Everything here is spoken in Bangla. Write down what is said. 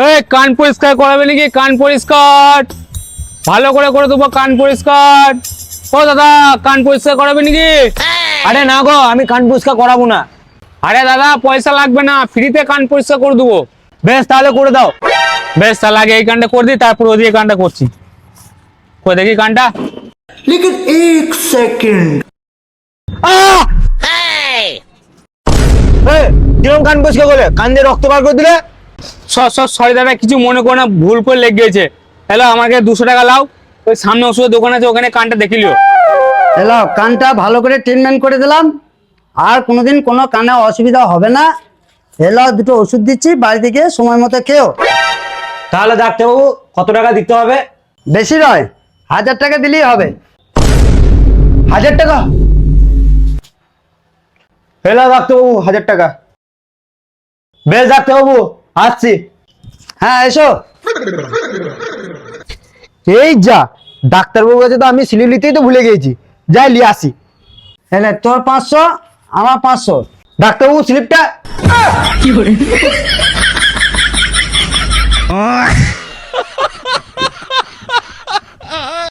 এই কান পরিষ্কার করাবে নাকি? কান পরিষ্কার ভালো করে করে দেবো। কান পরিষ্কার। ও দাদা, কান পরিষ্কার করাবে নাকি? আরে না গো, আমি কান পরিষ্কার করাবো না। আরে দাদা, পয়সা লাগবে না, ফ্রিতে কান পরিষ্কার করে দেবো। বেশ, তাহলে করে দাও। বেশ, তাহলে আগে এই কানটা করে দিই, তারপর ওদিকে কানটা করছি। কই দেখি কানটা। लेकिन एक सेकंड কিরম কান পরিষ্কার করলে? কান দিয়ে রক্ত বার করে দিলে। সরি দাদা, কিছু মনে করো না, ভুল করে লেগে গেছে। হ্যালো, আমাকে 200 টাকা লাও, ওই সামনে ওষুধের দোকান আছে, ওখানে কানটা দেখে লিও। এলো, কানটা ভালো করে ট্রিটমেন্ট করে দিলাম, আর কোনোদিন কোনো কানে অসুবিধা হবে না। এলো, দুটো ওষুধ দিচ্ছি, বাড়ি থেকে সময় মতো খেও। তাহলে ডাক্তারবাবু কত টাকা দিতে হবে? বেশি নয়, 1000 টাকা দিলেই হবে। 1000 টাকা? হেলো ডাক্তারবাবু, 1000 টাকা। বেশ ডাক্তারবাবু, আসছি। হ্যাঁ, এসো। এই যা, ডাক্তারবাবু কাছে তো আমি সিলিলিতেই তো ভুলে গেছি। যাই লিয়ে আসি। এলে, তোর 500, আমার 500। ডাক্তারবাবু স্লিপটা।